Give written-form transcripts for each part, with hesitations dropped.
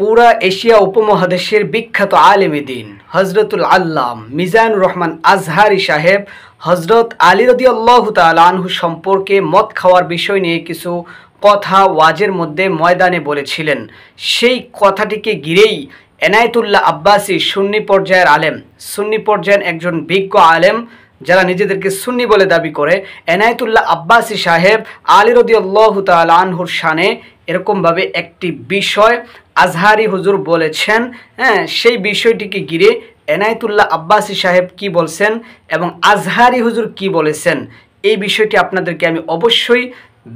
পুরা এশিয়া উপমহাদেশের বিখ্যাত আলেমে দ্বীন হযরতুল আল্লাম মিজানুর রহমান আজহারি সাহেব হযরত আলী রাদিয়াল্লাহু তাআলা আনহু সম্পর্কে মদ খাওয়ার বিষয় নিয়ে কিছু কথা ওয়াজের মধ্যে ময়দানে বলেছিলেন। সেই কথাটিকে ঘিরেই এনায়েতুল্লাহ আব্বাসী সুন্নি পর্যায়ের আলেম, সুন্নি পর্যায়ের একজন বিজ্ঞ আলেম যারা নিজেদেরকে সুন্নি বলে দাবি করে, এনায়েতুল্লাহ আব্বাসী সাহেব আলী রাদিয়াল্লাহু তাআলা আনহুর শানে এরকমভাবে একটি বিষয় আজহারি হুজুর বলেছেন। সেই বিষয়টিকে ঘিরে এনায়েতুল্লাহ আব্বাসী সাহেব কি বলছেন এবং আজহারি হুজুর কি বলেছেন, এই বিষয়টি আপনাদেরকে আমি অবশ্যই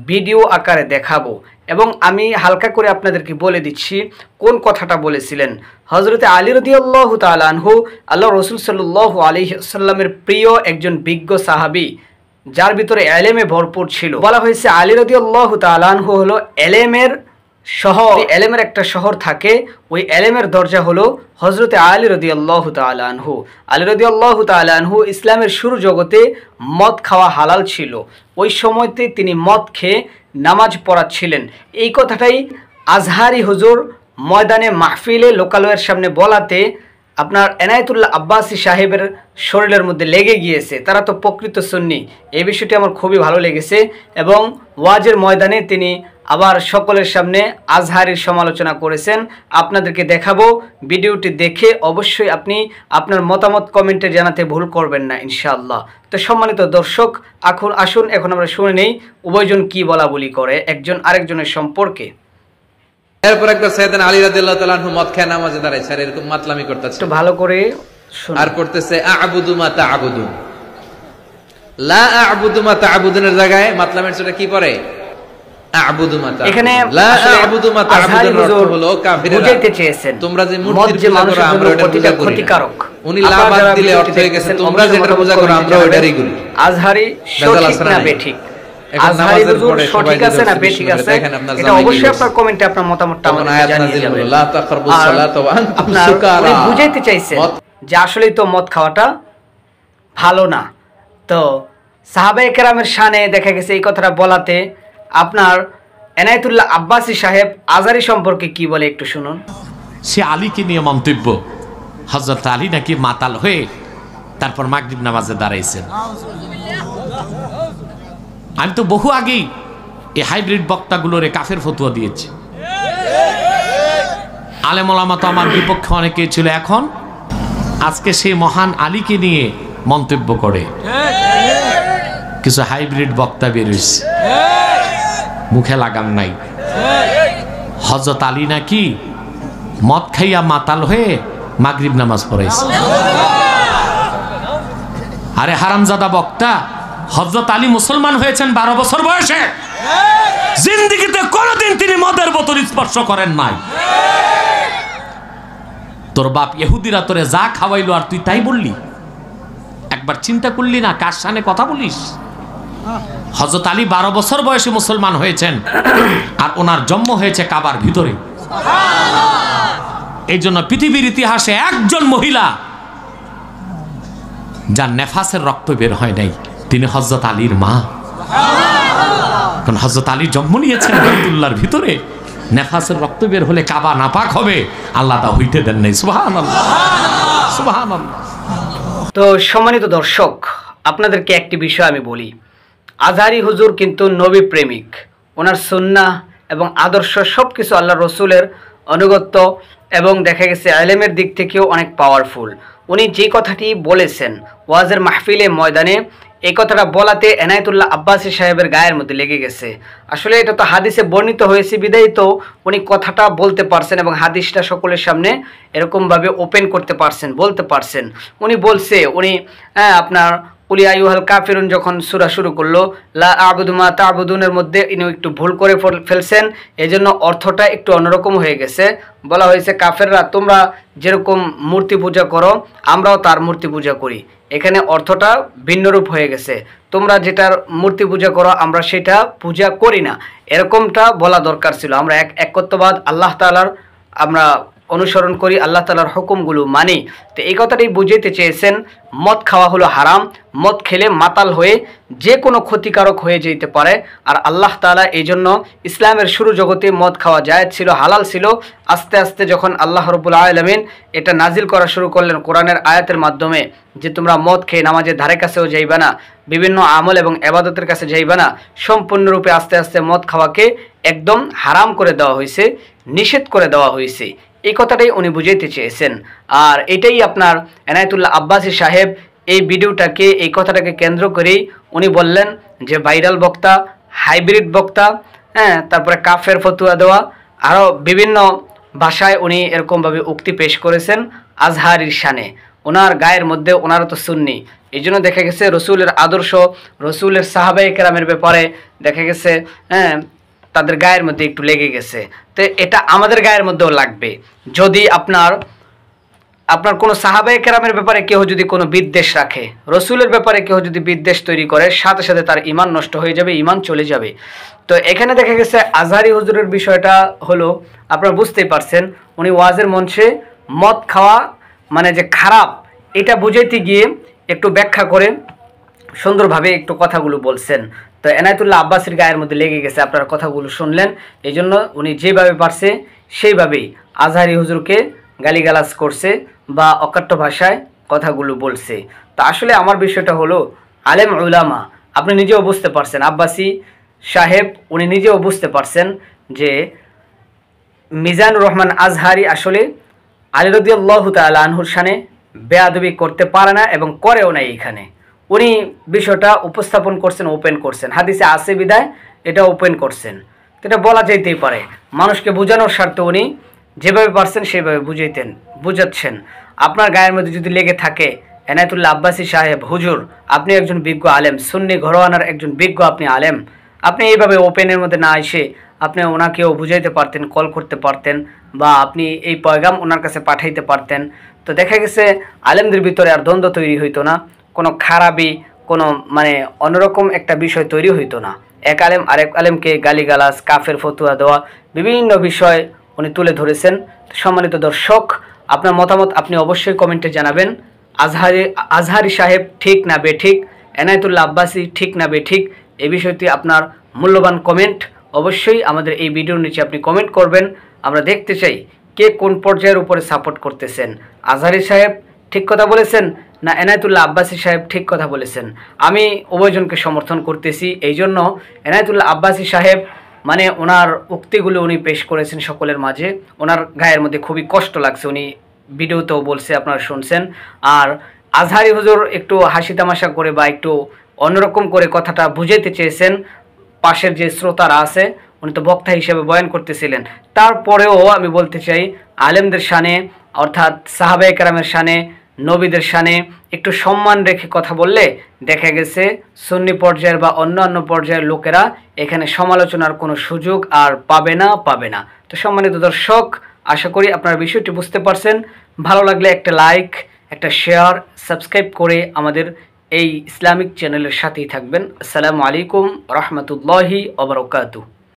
ভিডিও আকারে দেখাবো এবং আমি হালকা করে আপনাদেরকে বলে দিচ্ছি কোন কথাটা বলেছিলেন। হযরতে আলী রাদিয়াল্লাহু তাআলা আনহু আল্লাহ রাসূল সাল্লাল্লাহু আলাইহি ওয়াসাল্লামের প্রিয় একজন বিজ্ঞ সাহাবী, যার ভিতরে এলেমে ভরপুর ছিল। বলা হয়েছে আলী রাদিয়াল্লাহু তাআলা আনহু হলো এলেমের শহর। এলেমের একটা শহর থাকে, ওই এলেমের দরজা হলো হযরতে আলী রাদিয়াল্লাহু তাআলা আনহু। আলী রাদিয়াল্লাহু তাআলা আনহু ইসলামের শুরু জগতে মদ খাওয়া হালাল ছিল, ওই সময়তে তিনি মদ খেয়ে নামাজ পড়াচ্ছিলেন। এই কথাটাই আজহারি হুজুর ময়দানে মাহফিলে লোকালয়ের সামনে বলাতে আপনার এনায়েতুল্লাহ আব্বাসী সাহেবের শরীরের মধ্যে লেগে গিয়েছে। তারা তো প্রকৃত সুন্নি। এই বিষয়টি আমার খুবই ভালো লেগেছে এবং ওয়াজের ময়দানে তিনি আবার সকলের সামনে আজহারির সমালোচনা করেছেন। আপনাদেরকে দেখাবো, ভিডিওটি দেখে অবশ্যই আপনি আপনার মতামত কমেন্টে জানাতে ভুল করবেন না ইনশাআল্লাহ। তো সম্মানিত দর্শক, আসুন এখন আমরা শুনে নেই উভয়জন কি বলা বলি করে একজন আরেকজনের সম্পর্কে। এরপর একবার সাইয়েদনা আলী রাদিয়াল্লাহু তাআলা আনহু মদ খেয়ে নামাজে দাঁড়াইছে আর এরকম মাতলামি করতেছে। একটু ভালো করে শুনুন। আর পড়তেছে আ'বুদু মা তা'বুদুন, লা আ'বুদু মা তা'বুদুনের জায়গায় মাতলামের ছোট কি পড়ে আ'বুদু মা তা'বুদুন। এখানে লা আ'বুদু মা তা'বুদুনের অর্থ হলো কাফিররা বুঝাইতে চেয়েছেন তোমরা যে মূর্তির পূজা করো আমরা ওটা পূজা করি ক্ষতিকারক। উনি লাবাদ দিলে অর্থ হয়ে গেছে তোমরা যেটা পূজা করো আমরা ওইটারই করি। আজহারি সঠিক না বেঠিক? আজহারি হুজুর সঠিক আছে না বেঠিক আছে? এটা অবশ্যই আপনার কমেন্টে আপনার মতামতটা আমাদের জানিয়ে যাবেন। লা তাকরাবুস সালাতা ওয়া আনতুম সুকারা, উনি বুঝাইতে চাইছেন যে আসলেই তো মদ খাওয়াটা ভালো না। তো সাহাবায়ে কেরামের শানে দেখা গেছে এই কথাটা বলাতে আপনার এনায়েতুল্লাহ আব্বাসী সাহেব আজহারি সম্পর্কে কি বলে একটু শুনুন। সে আলীকে নিয়ে মন্তব্য, হযরত আলী নাকি মাতাল হয়ে তারপর মাগরিব নামাজে দাঁড়াইছেন। আমি তো বহু আগেই এই হাইব্রিড বক্তাগুলোরে কাফের ফতোয়া দিয়েছি। আলেম ওলামা তো আমার বিপক্ষে অনেকেই ছিল, এখন আজকে সেই মহান আলীকে নিয়ে মন্তব্য করে কিছু হাইব্রিড বক্তা বের হইছে, মুখে লাগাম নাই। হযরত আলী নাকি মদ খাইয়া মাতাল হয়ে মাগরিব নামাজ পড়াইছে। আরে হারামজাদা বক্তা, হযরত আলী মুসলমান হয়েছেন 12 বছর বয়সে, জিন্দেগিতে কোনোদিন তিনি মদের বোতল স্পর্শ করেন নাই। তোর বাপ ইহুদিরা তোরে যা খাওয়াইলো আর তুই তাই বললি? একবার চিন্তা করলি না কার সামনে কথা বলিস? হযরত আলী 12 বছর বয়সে মুসলমান হয়েছেন আর ওনার জন্ম হয়েছে কাবার ভিতরে। এই জন্য পৃথিবীর ইতিহাসে একজন মহিলা যার নেফাসের রক্ত বের হয় নাই তিনি হযরত আলীর মা। কারণ হযরত আলী জন্ম নিয়েছেন বাইতুল্লাহর ভিতরে, নেফাসের রক্ত বের হলে কাবা নাপাক হবে, আল্লাহ তা হইতে দেন নাই। সুবহানাল্লাহ, সুবহানাল্লাহ। তো সম্মানিত দর্শক, আপনাদেরকে একটি বিষয় আমি বলি, আজহারি হুজুর কিন্তু নবী প্রেমিক। ওনার সুন্নাহ এবং আদর্শ সব কিছু আল্লাহ রসুলের অনুগত্য এবং দেখা গেছে ইলমের দিক থেকেও অনেক পাওয়ারফুল। উনি যে কথাটি বলেছেন ওয়াজের মাহফিলে ময়দানে, এই কথাটা বলাতে এনায়েতুল্লাহ আব্বাসী সাহেবের গায়ের মধ্যে লেগে গেছে। আসলে এটা তো হাদিসে বর্ণিত হয়েছে বিধায় তো উনি কথাটা বলতে পারছেন এবং হাদিসটা সকলের সামনে এরকমভাবে ওপেন করতে পারছেন, বলতে পারছেন। উনি বলছে, উনি আপনার কুল ইয়া আইয়ুহাল কাফিরুন যখন সূরা শুরু করলো, লা আ'বুদু মা তা'বুদুনের মধ্যে ইনি একটু ভুল করে ফেলছেন, এজন্য অর্থটা একটু অন্যরকম হয়ে গেছে। বলা হয়েছে কাফেররা তোমরা যেরকম মূর্তি পূজা করো আমরাও তার মূর্তি পূজা করি। এখানে অর্থটা ভিন্নরূপ হয়ে গেছে, তোমরা যেটার মূর্তি পূজা করো আমরা সেটা পূজা করি না, এরকমটা বলা দরকার ছিল। আমরা একত্ববাদ আল্লাহ তাআলার আমরা অনুসরণ করি, আল্লাহ তাআলার হুকুমগুলো মানি। তো এই কথাটাই বুঝাইতে চেয়েছেন মদ খাওয়া হলো হারাম, মদ খেলে মাতাল হয়ে যে কোনো ক্ষতিকারক হয়ে যেতে পারে। আর আল্লাহ তাআলা এই জন্য ইসলামের শুরু জগতে মদ খাওয়া জায়েজ ছিল, হালাল ছিল। আস্তে আস্তে যখন আল্লাহ রাব্বুল আলামিন এটা নাজিল করা শুরু করলেন কোরআনের আয়াতের মাধ্যমে, যে তোমরা মদ খেয়ে নামাজের ধারে কাছেও যাইবা না, বিভিন্ন আমল এবং ইবাদতের কাছে যাইবা না, সম্পূর্ণরূপে আস্তে আস্তে মদ খাওয়াকে একদম হারাম করে দেওয়া হয়েছে, নিষেধ করে দেওয়া হয়েছে। এই কথাটাই উনি বুঝাইতে চেয়েছেন। আর এটাই আপনার এনায়েতুল্লাহ আব্বাসী সাহেব এই ভিডিওটাকে, এই কথাটাকে কেন্দ্র করেই উনি বললেন যে ভাইরাল বক্তা, হাইব্রিড বক্তা, হ্যাঁ, তারপরে কাফের ফতুয়া দেওয়া, আরও বিভিন্ন ভাষায় উনি এরকমভাবে উক্তি পেশ করেছেন আজহারির শানে। ওনার গায়ের মধ্যে, ওনারা তো সুন্নি, এই জন্য দেখা গেছে রসুলের আদর্শ, রসুলের সাহাবায়ে কেরামের ব্যাপারে দেখা গেছে হ্যাঁ তাদের গায়ের মধ্যে একটু লেগে গেছে। তো এটা আমাদের গায়ের মধ্যেও লাগবে। যদি আপনার কোনো সাহাবায়ে কেরামের ব্যাপারে কেউ যদি কোনো বিদ্বেষ রাখে, রসুলের ব্যাপারে কেউ যদি বিদ্বেষ তৈরি করে, সাথে সাথে তার ঈমান নষ্ট হয়ে যাবে, ঈমান চলে যাবে। তো এখানে দেখা গেছে আজহারি হুজুরের বিষয়টা হলো, আপনারা বুঝতেই পারছেন, উনি ওয়াজের মঞ্চে মদ খাওয়া মানে যে খারাপ, এটা বুঝাইতে গিয়ে একটু ব্যাখ্যা করে সুন্দরভাবে একটু কথাগুলো বলছেন। তো এনায়েতুল্লাহ আব্বাসীর গায়ের মধ্যে লেগে গেছে, আপনারা কথাগুলো শুনলেন। এই জন্য উনি যেভাবে পারছে সেইভাবেই আজহারি হুজুরকে গালিগালাজ করছে বা অকাট্য ভাষায় কথাগুলো বলছে। তো আসলে আমার বিষয়টা হলো, আলেম উলামা আপনি নিজেও বুঝতে পারছেন, আব্বাসী সাহেব উনি নিজেও বুঝতে পারছেন যে মিজানুর রহমান আজহারি আসলে আলী রাদিয়াল্লাহু তাআলা আনহুর শানে বেয়াদবি করতে পারে না এবং করেও না। এইখানে উনি বিষয়টা উপস্থাপন করছেন, ওপেন করছেন, হাদিসে আছে বিদায় এটা ওপেন করছেন। তো এটা বলা যাইতেই পারে, মানুষকে বোঝানোর স্বার্থে উনি যেভাবে পারছেন সেভাবে বুঝাচ্ছেন। আপনার গায়ের মধ্যে যদি লেগে থাকে, এনায়েতুল্লাহ আব্বাসী সাহেব হুজুর, আপনি একজন বিজ্ঞ আলেম, সুন্নি ঘরোয়ানার একজন বিজ্ঞ আপনি আলেম, আপনি এইভাবে ওপেনের মধ্যে না এসে আপনি ওনাকেও বুঝাইতে পারতেন, কল করতে পারতেন, বা আপনি এই পয়গাম ওনার কাছে পাঠাইতে পারতেন। তো দেখা গেছে আলেমদের ভিতরে আর দ্বন্দ্ব তৈরি হইতো না, কোনো খারাপি, কোনো মানে অন্যরকম একটা বিষয় তৈরি হইতো না। এক আলেম আরেক আলেমকে গালিগালাজ, কাফের ফতুয়া দেওয়া, বিভিন্ন বিষয় উনি তুলে ধরেছেন। সম্মানিত দর্শক, আপনার মতামত আপনি অবশ্যই কমেন্টে জানাবেন। আজহারি সাহেব ঠিক না বেঠিক, এনায়েতুল্লাহ আব্বাসী ঠিক না বেঠিক, এই বিষয়টি আপনার মূল্যবান কমেন্ট অবশ্যই আমাদের এই ভিডিওর নিচে আপনি কমেন্ট করবেন। আমরা দেখতে চাই কে কোন পর্যায়ের উপরে সাপোর্ট করতেছেন, আজহারি সাহেব ঠিক কথা বলেছেন না এনায়েতুল্লাহ আব্বাসী সাহেব ঠিক কথা বলেছেন। আমি উভয়জনকে সমর্থন করতেছি। এই জন্য এনায়েতুল্লাহ আব্বাসী সাহেব মানে ওনার উক্তিগুলো উনি পেশ করেছেন সকলের মাঝে, ওনার গায়ের মধ্যে খুবই কষ্ট লাগছে, উনি ভিডিওতেও বলছে, আপনারা শুনছেন। আর আজহারি হুজুর একটু হাসি তামাশা করে বা একটু অন্যরকম করে কথাটা বুঝাইতে চেয়েছেন, পাশের যে শ্রোতারা আছে, উনি তো বক্তা হিসেবে বয়ান করতেছিলেন। তারপরেও আমি বলতে চাই, আলেমদের শানে অর্থাৎ সাহাবায়ে কেরামের শানে, নবীদের শানে একটু সম্মান রেখে কথা বললে দেখা গেছে সুন্নি পর্যায়ের বা অন্যান্য পর্যায়ের লোকেরা এখানে সমালোচনার কোনো সুযোগ আর পাবে না। তো সম্মানিত দর্শক, আশা করি আপনারা বিষয়টি বুঝতে পারছেন। ভালো লাগলে একটা লাইক, একটা শেয়ার, সাবস্ক্রাইব করে আমাদের এই ইসলামিক চ্যানেলের সাথেই থাকবেন। আসসালামু আলাইকুম রহমতুল্লাহি ওয়া বারাকাতুহু।